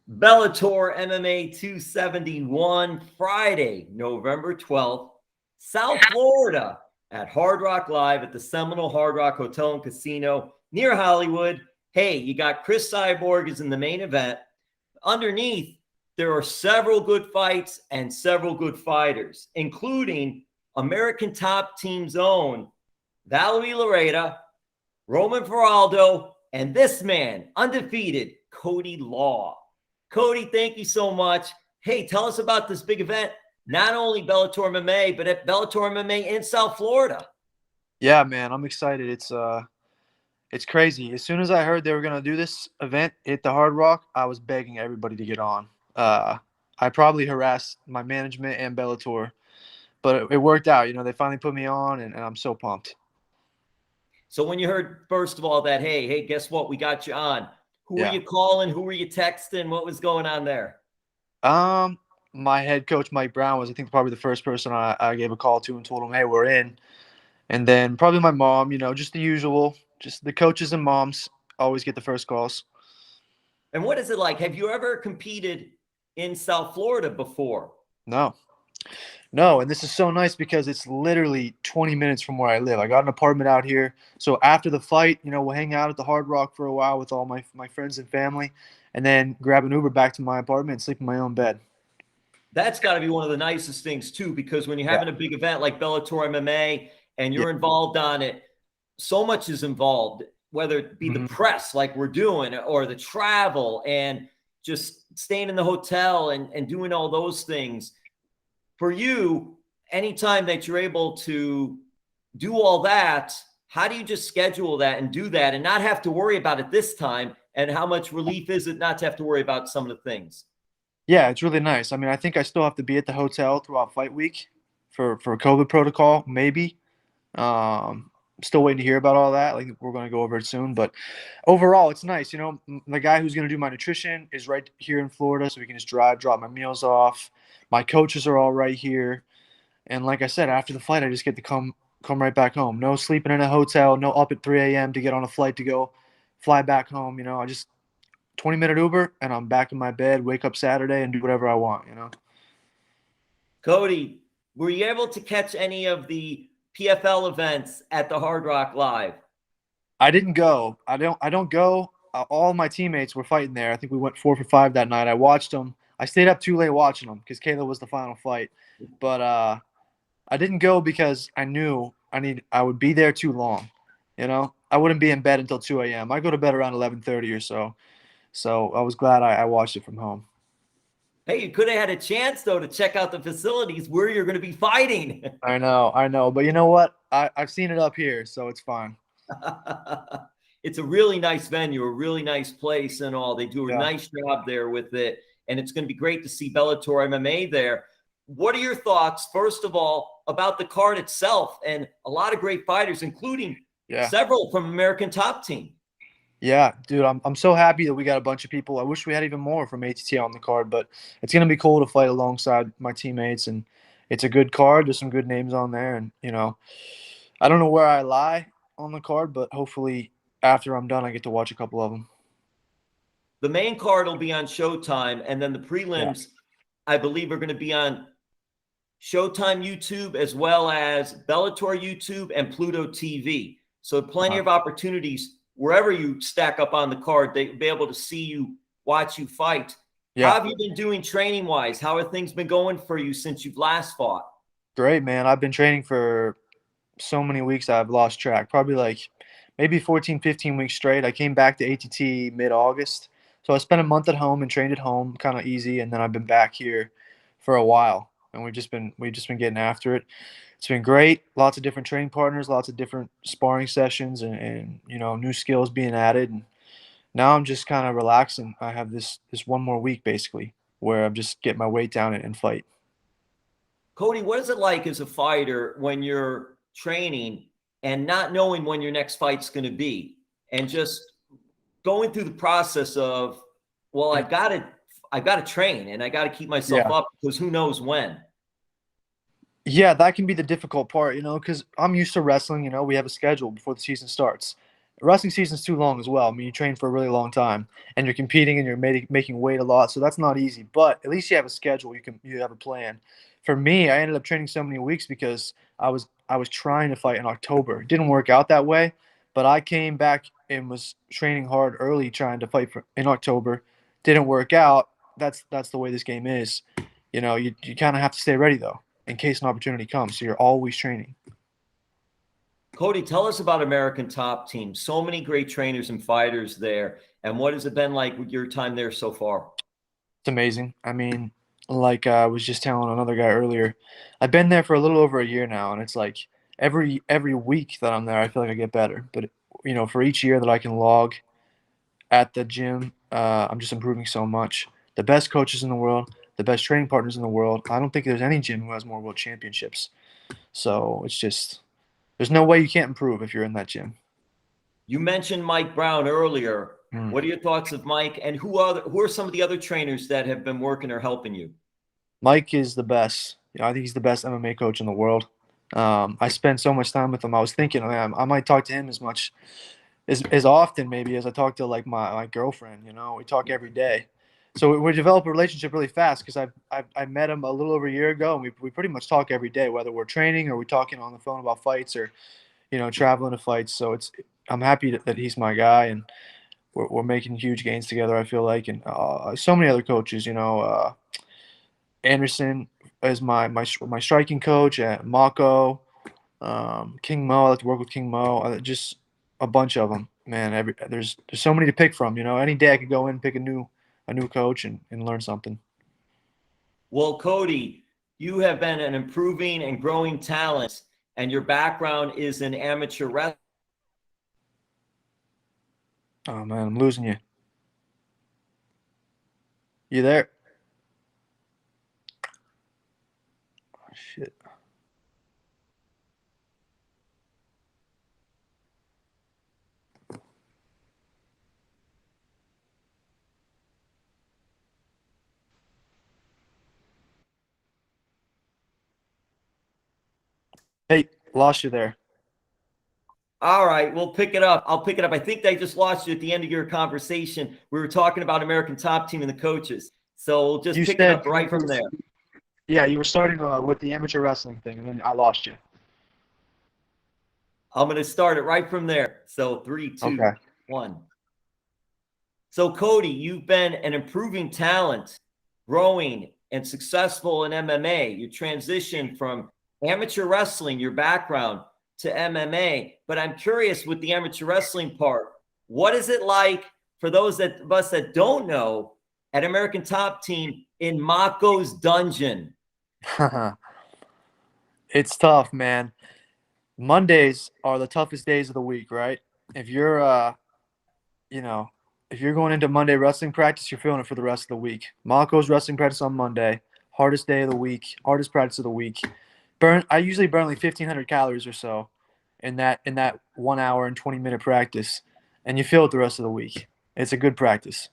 Bellator MMA 271, Friday, November 12th, South Florida at Hard Rock Live at the Seminole Hard Rock Hotel and Casino near Hollywood. Hey, you got Cris Cyborg is in the main event. Underneath, there are several good fights and several good fighters, including American Top Team's own Valerie Lareta, Roman Faraldo, and this man, undefeated, Cody Law. Cody, thank you so much. Hey, tell us about this big event, not only Bellator MMA, but at Bellator MMA in South Florida. Yeah, man, I'm excited. It's crazy. As soon as I heard they were going to do this event at the Hard Rock, I was begging everybody to get on. I probably harassed my management and Bellator, but it worked out. You know, they finally put me on, and I'm so pumped. So when you heard, first of all, that, hey, guess what? We got you on. Who were you calling? Who were you texting? What was going on there? My head coach, Mike Brown, was, I think, probably the first person I gave a call to and told him, hey, we're in. And then probably my mom, you know, just the usual. Just the coaches and moms always get the first calls. And what is it like? Have you ever competed in South Florida before? No, and this is so nice because it's literally 20 minutes from where I live. I got an apartment out here. So after the fight, you know, we'll hang out at the Hard Rock for a while with all my friends and family, and then grab an Uber back to my apartment and sleep in my own bed. That's got to be one of the nicest things, too, because when you're having a big event like Bellator MMA and you're involved on it, so much is involved, whether it be the press like we're doing or the travel and just staying in the hotel and doing all those things. For you, anytime that you're able to do all that, how do you just schedule that and do that and not have to worry about it this time? And how much relief is it not to have to worry about some of the things? Yeah, it's really nice. I mean, I think I still have to be at the hotel throughout fight week for COVID protocol, maybe. Still waiting to hear about all that. Like, we're going to go over it soon. But overall, it's nice. You know, the guy who's going to do my nutrition is right here in Florida, so we can just drop my meals off. My coaches are all right here. And like I said, after the fight, I just get to come right back home. No sleeping in a hotel, no up at 3 a.m. to get on a flight to go fly back home. You know, I just 20-minute Uber, and I'm back in my bed, wake up Saturday, and do whatever I want, you know. Cody, were you able to catch any of the PFL events at the Hard Rock Live? I didn't go. I don't go. All my teammates were fighting there. I think we went 4 for 5 that night. I watched them. I stayed up too late watching them because Kayla was the final fight. But I didn't go because I knew I would be there too long. You know, I wouldn't be in bed until 2 a.m. I go to bed around 11:30 or so. So I was glad I watched it from home. Hey, you could have had a chance, though, to check out the facilities where you're going to be fighting. I know. But you know what? I've seen it up here, so it's fine. It's a really nice venue, a really nice place and all. They do a nice job there with it. And it's going to be great to see Bellator MMA there. What are your thoughts, first of all, about the card itself and a lot of great fighters, including several from American Top Team? Yeah, dude, I'm so happy that we got a bunch of people. I wish we had even more from ATT on the card, but it's going to be cool to fight alongside my teammates, and it's a good card. There's some good names on there, and, you know, I don't know where I lie on the card, but hopefully after I'm done, I get to watch a couple of them. The main card will be on Showtime, and then the prelims, I believe, are going to be on Showtime YouTube as well as Bellator YouTube and Pluto TV. So plenty of opportunities wherever you stack up on the card, they'll be able to see you, watch you fight. How have you been doing training-wise? How have things been going for you since you've last fought? Great, man. I've been training for so many weeks I've lost track. Probably like maybe 14, 15 weeks straight. I came back to ATT mid-August. So I spent a month at home and trained at home, kind of easy, and then I've been back here for a while, and we've just been getting after it. It's been great. Lots of different training partners, lots of different sparring sessions, and you know, new skills being added. And now I'm just kind of relaxing. I have this one more week basically where I'm just getting my weight down and fight. Cody, what is it like as a fighter when you're training and not knowing when your next fight's going to be, and just going through the process of, well, I've got to train and I got to keep myself up because who knows when? Yeah, that can be the difficult part, you know, because I'm used to wrestling. You know, we have a schedule before the season starts. wrestling season's too long as well. I mean, you train for a really long time, and you're competing and you're making weight a lot, so that's not easy. But at least you have a schedule. You have a plan. For me, I ended up training so many weeks because I was trying to fight in October. It didn't work out that way, but I came back and was training hard early, trying to fight in October. Didn't work out. That's the way this game is. You kind of have to stay ready though, in case an opportunity comes. So you're always training. Cody, tell us about American Top Team. So many great trainers and fighters there. And what has it been like with your time there so far? It's amazing. I mean, like I was just telling another guy earlier, I've been there for a little over a year now, and it's like every week that I'm there, I feel like I get better. But for each year that I can log at the gym, I'm just improving so much. The best coaches in the world, the best training partners in the world. I don't think there's any gym who has more world championships. So it's just there's no way you can't improve if you're in that gym. You mentioned Mike Brown earlier. What are your thoughts of Mike? And who are some of the other trainers that have been working or helping you? Mike is the best. I think he's the best MMA coach in the world. I spend so much time with him. I was thinking, I might talk to him as often maybe as I talk to like my girlfriend. We talk every day. So we develop a relationship really fast because I met him a little over a year ago, and we pretty much talk every day, whether we're training or we're talking on the phone about fights or traveling to fights. So I'm happy that he's my guy, and we're making huge gains together. I feel like, and so many other coaches. Anderson is my striking coach at Mako, King Mo. I like to work with King Mo. Just a bunch of them, man. There's so many to pick from. Any day I could go in and pick a new coach and learn something. Well, Cody, you have been an improving and growing talent, and your background is in amateur wrestling. Oh man, I'm losing you. You there? Oh, shit. Hey, lost you there. All right, we'll pick it up. I'll pick it up. I think they just lost you at the end of your conversation. We were talking about American Top Team and the coaches. So we'll just pick it up right from there. Yeah, you were starting with the amateur wrestling thing, and then I lost you. I'm going to start it right from there. So 3, 2, 1. So Cody, you've been an improving talent, growing and successful in MMA. You transitioned from amateur wrestling, your background, to MMA. But I'm curious with the amateur wrestling part, what is it like for those of us that don't know at American Top Team in Mako's dungeon? It's tough, man. Mondays are the toughest days of the week, right? If you're if you're going into Monday wrestling practice, you're feeling it for the rest of the week. Mako's wrestling practice on Monday, hardest day of the week, hardest practice of the week. I usually burn like 1,500 calories or so in that 1 hour and 20-minute practice, and you feel it the rest of the week. It's a good practice.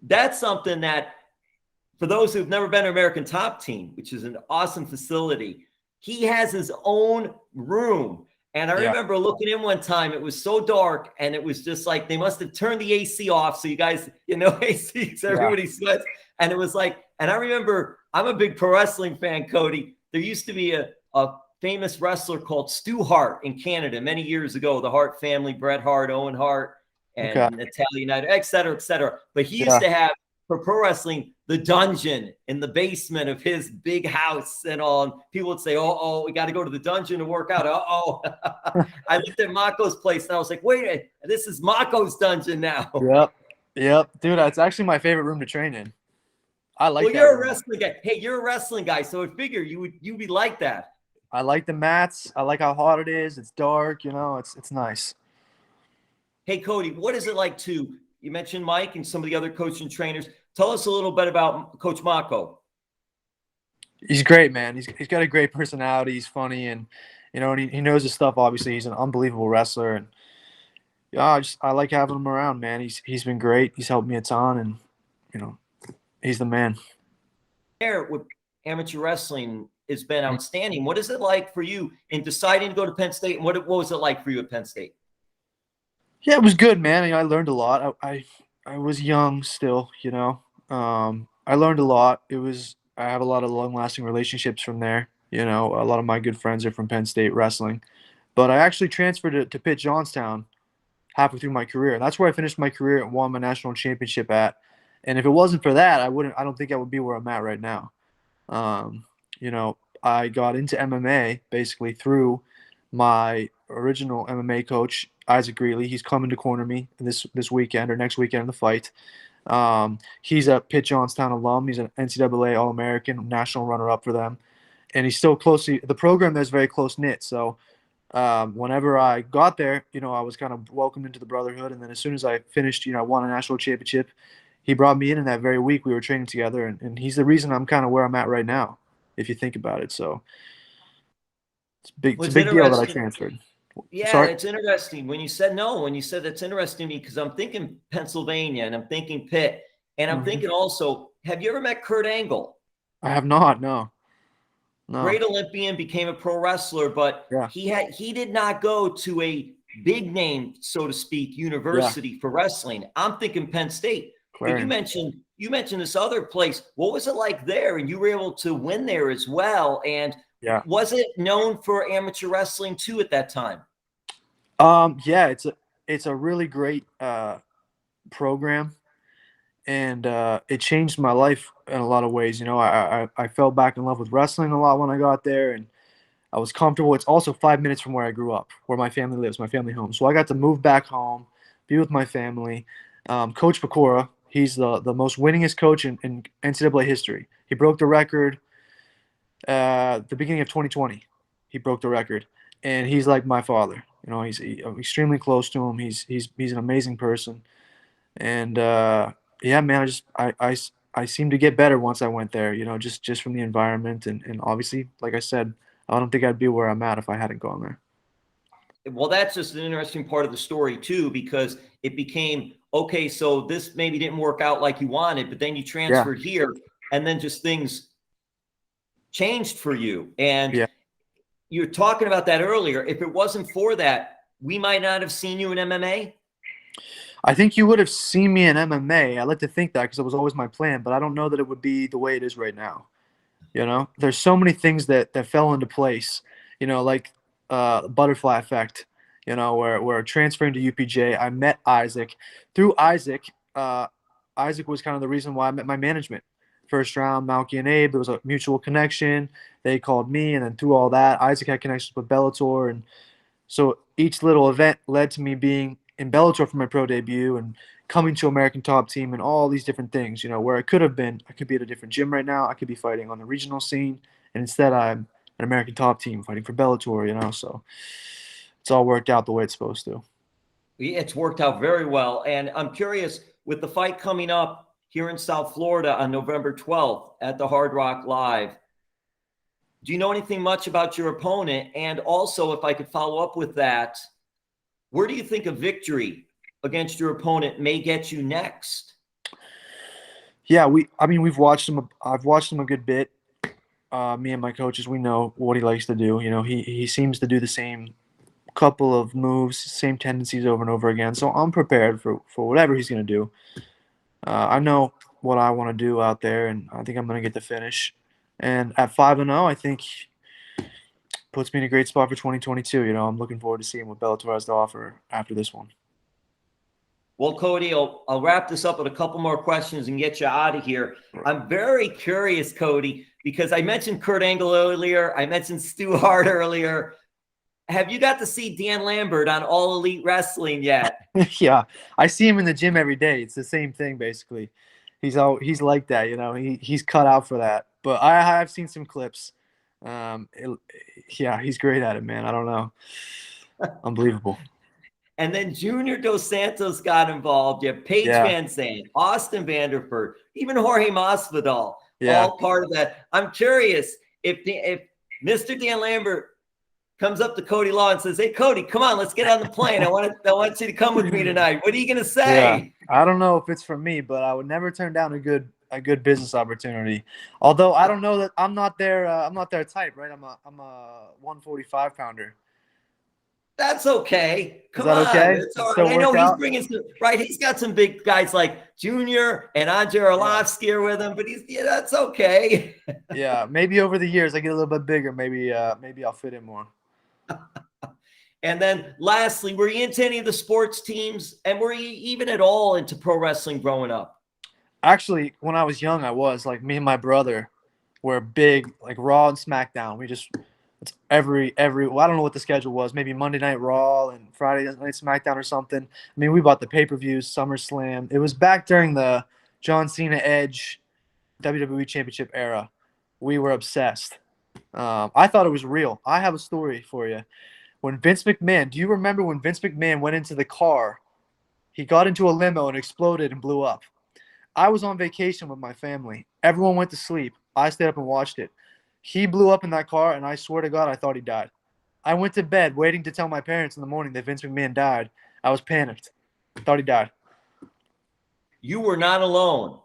That's something that, for those who've never been to American Top Team, which is an awesome facility, he has his own room. And I remember looking in one time, it was so dark, and it was just like they must have turned the AC off. So you guys, AC, so everybody sweats. And it was like, and I remember, I'm a big pro wrestling fan, Cody. There used to be a famous wrestler called Stu Hart in Canada many years ago, the Hart family, Bret Hart, Owen Hart, and Natalia United, et cetera, et cetera. But he used to have, for pro wrestling, the dungeon in the basement of his big house and all. And people would say, oh, we got to go to the dungeon to work out. I looked at Mako's place and I was like, wait, this is Mako's dungeon now. Yep. Dude, that's actually my favorite room to train in. I like that. Well, you're a wrestling guy. Hey, you're a wrestling guy, so I figure you'd be like that. I like the mats. I like how hot it is. It's dark, it's nice. Hey, Cody, what is it like you mentioned Mike and some of the other coaching trainers. Tell us a little bit about Coach Mako. He's great, man. He's got a great personality. He's funny, and he knows his stuff. Obviously, he's an unbelievable wrestler, and I like having him around, man. He's been great. He's helped me a ton, and he's the man. There with amateur wrestling has been outstanding. What is it like for you in deciding to go to Penn State? And what was it like for you at Penn State? Yeah, it was good, man. I learned a lot. I was young still, I learned a lot. I have a lot of long-lasting relationships from there. A lot of my good friends are from Penn State wrestling. But I actually transferred to Pitt-Johnstown halfway through my career. That's where I finished my career and won my national championship at. And if it wasn't for that, I don't think I would be where I'm at right now. Um, I got into MMA basically through my original MMA coach, Isaac Greeley. He's coming to corner me this weekend or next weekend in the fight. He's a Pitt Johnstown alum. He's an NCAA All American, national runner up for them, and he's still closely. The program there's very close knit. So whenever I got there, I was kind of welcomed into the brotherhood. And then as soon as I finished, I won a national championship. He brought me in that very week. We were training together, and he's the reason I'm kind of where I'm at right now, if you think about it. So it's big. It's a What's big deal that I interesting, transferred. yeah, Sorry. it's interesting when you said no. When you said that's interesting to me because I'm thinking Pennsylvania and I'm thinking Pitt, and I'm Mhm. thinking also, have you ever met Kurt Angle? I have not. No. No. Great Olympian, became a pro wrestler, but Yeah. he did not go to a big name, so to speak, Yeah. university for wrestling. I'm thinking Penn State, but Clarion. you mentioned this other place. What was it like there? And you were able to win there as well. And Yeah. was it known for amateur wrestling too at that time? Yeah. It's a really great program, and it changed my life in a lot of ways. I fell back in love with wrestling a lot when I got there, and I was comfortable. It's also 5 minutes from where I grew up, where my family lives, my family home. So I got to move back home, be with my family. Coach Pecora, he's the most winningest coach in NCAA history. He broke the record the beginning of 2020. He broke the record, and he's like my father. I'm extremely close to him. He's an amazing person, and yeah, man, I seemed to get better once I went there. Just from the environment, and obviously, like I said, I don't think I'd be where I'm at if I hadn't gone there. Well, that's just an interesting part of the story too, because it became okay. So this maybe didn't work out like you wanted, but then you Yeah, transferred here, and then just things changed for you. And yeah. you're talking about that earlier. If it wasn't for that, we might not have seen you in MMA. I think you would have seen me in MMA. I like to think that because it was always my plan, but I don't know that it would be the way it is right now. There's so many things that fell into place. Like butterfly effect. Where transferring to UPJ, I met Isaac. Through Isaac, Isaac was kind of the reason why I met my management. First round, Malky and Abe. There was a mutual connection. They called me, and then through all that, Isaac had connections with Bellator, and so each little event led to me being in Bellator for my pro debut and coming to American Top Team and all these different things. Where I could have been, I could be at a different gym right now. I could be fighting on the regional scene, and instead I'm an American Top Team fighting for Bellator. So it's all worked out the way it's supposed to. It's worked out very well. And I'm curious, with the fight coming up here in South Florida on November 12th at the Hard Rock Live, do you know anything much about your opponent? And also, if I could follow up with that, where do you think a victory against your opponent may get you next? Yeah, we've watched him. I've watched him a good bit. Me and my coaches, we know what he likes to do. He seems to do the same couple of moves, same tendencies over and over again. So I'm prepared for whatever he's going to do. I know what I want to do out there, and I think I'm going to get the finish. And at 5-0, I think puts me in a great spot for 2022. I'm looking forward to seeing what Bellator has to offer after this one. Well, Cody, I'll wrap this up with a couple more questions and get you out of here. I'm very curious, Cody, because I mentioned Kurt Angle earlier. I mentioned Stu Hart earlier. Have you got to see Dan Lambert on All Elite Wrestling yet? Yeah, I see him in the gym every day. It's the same thing basically. He's like that. He's cut out for that. But I have seen some clips. Yeah, he's great at it, man. I don't know. Unbelievable. And then Junior Dos Santos got involved. You have Paige Yeah, Van Zandt, Austin Vanderford, even Jorge Masvidal, yeah. all part of that. I'm curious if Mr. Dan Lambert comes up to Cody Law and says, "Hey, Cody, come on, let's get on the plane. I want you to come with me tonight." What are you gonna Yeah, say? I don't know if it's for me, but I would never turn down a good business opportunity. Although I don't know that I'm not their type, right? I'm a 145 pounder. That's okay. Is Come that on. okay? It's all Still right. I know work he's out? bringing some, right. He's got some big guys like Junior and Andre Arlovsky are with him, but that's okay. Yeah, maybe over the years I get a little bit bigger. Maybe I'll fit in more. And then lastly, were you into any of the sports teams? And were you even at all into pro wrestling growing up? Actually, when I was young, I was like me and my brother were big like Raw and SmackDown. It's every well, I don't know what the schedule was. Maybe Monday Night Raw and Friday Night SmackDown or something. I mean, we bought the pay-per-views, SummerSlam. It was back during the John Cena Edge WWE Championship era. We were obsessed. I thought it was real. I have a story for you. When Vince McMahon, do you remember when Vince McMahon went into the car? He got into a limo and exploded and blew up. I was on vacation with my family. Everyone went to sleep. I stayed up and watched it. He blew up in that car, and I swear to God, I thought he died. I went to bed waiting to tell my parents in the morning that Vince McMahon died. I was panicked. I thought he died. You were not alone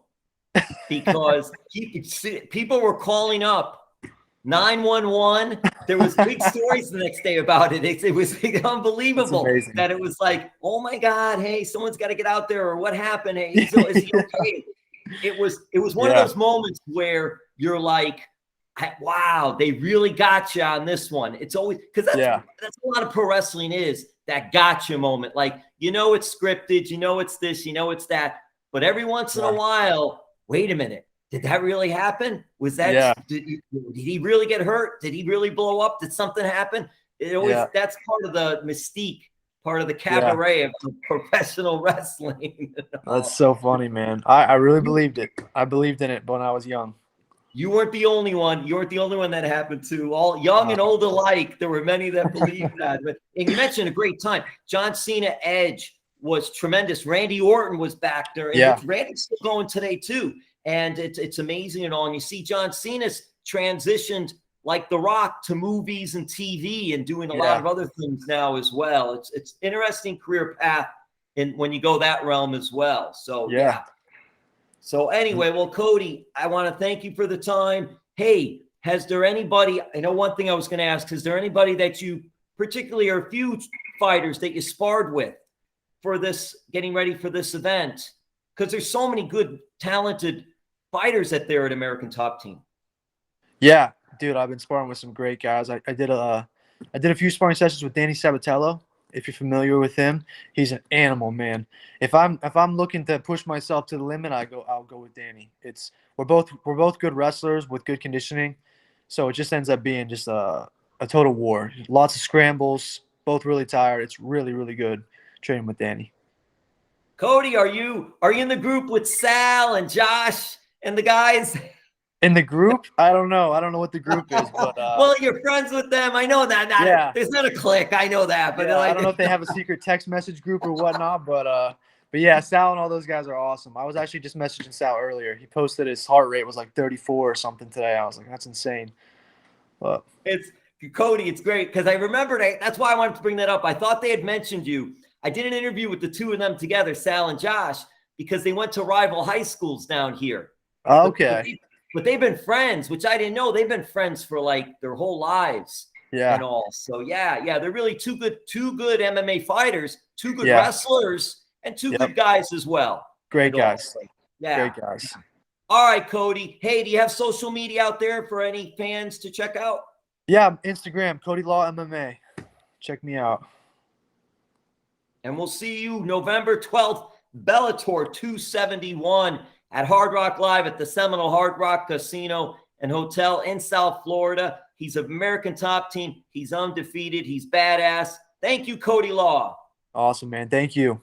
because people were calling up 911. There was big stories the next day about it. It was unbelievable that it was like, oh my God, hey, someone's got to get out there, or what happened? Hey, is he okay? It was one of those moments where you're like, wow, they really got you on this one. It's always because that's a lot of pro wrestling is that gotcha moment. Like, it's scripted, it's this, it's that. But every once in a while, wait a minute. Did that really happen? Was that did he really get hurt? Did he really blow up? Did something happen? It always that's part of the mystique, part of the cabaret of professional wrestling. That's so funny, man. I really believed it. I believed in it when I was young. You weren't the only one. You weren't the only one that happened to. All young and old alike. There were many that believed that. But and you mentioned a great time. John Cena Edge was tremendous. Randy Orton was back there. And Randy's still going today too. And it's amazing and all. And you see John Cena's transitioned like The Rock to movies and TV and doing a lot of other things now as well. It's interesting career path when you go that realm as well. So So anyway, well, Cody, I want to thank you for the time. Hey, has there anybody, I know one thing I was going to ask, is there anybody that you particularly or a few fighters that you sparred with for this, getting ready for this event? Because there's so many good, talented fighters at American Top Team. Yeah, dude, I've been sparring with some great guys. I did a few sparring sessions with Danny Sabatello. If you're familiar with him, he's an animal, man. If I'm looking to push myself to the limit, I'll go with Danny. We're both good wrestlers with good conditioning, so it just ends up being just a total war. Lots of scrambles, both really tired. It's really, really good training with Danny. Cody, are you in the group with Sal and Josh and the guys? In the group? I don't know. I don't know what the group is, but well, you're friends with them. I know that. There's not a clique. I know that, but I don't know if they have a secret text message group or whatnot. But yeah, Sal and all those guys are awesome. I was actually just messaging Sal earlier. He posted his heart rate was like 34 or something today. I was like, that's insane. But it's Cody. It's great because I remembered. That's why I wanted to bring that up. I thought they had mentioned you. I did an interview with the two of them together, Sal and Josh, because they went to rival high schools down here. Okay. But they've been friends, which I didn't know. They've been friends for like their whole lives and all. So they're really two good MMA fighters, two good wrestlers, and two good guys as well. Great guys. Great guys. All right, Cody. Hey, do you have social media out there for any fans to check out? Yeah, Instagram, Cody Law MMA. Check me out. And we'll see you November 12th, Bellator 271 at Hard Rock Live at the Seminole Hard Rock Casino and Hotel in South Florida. He's American Top Team. He's undefeated. He's badass. Thank you, Cody Law. Awesome, man. Thank you.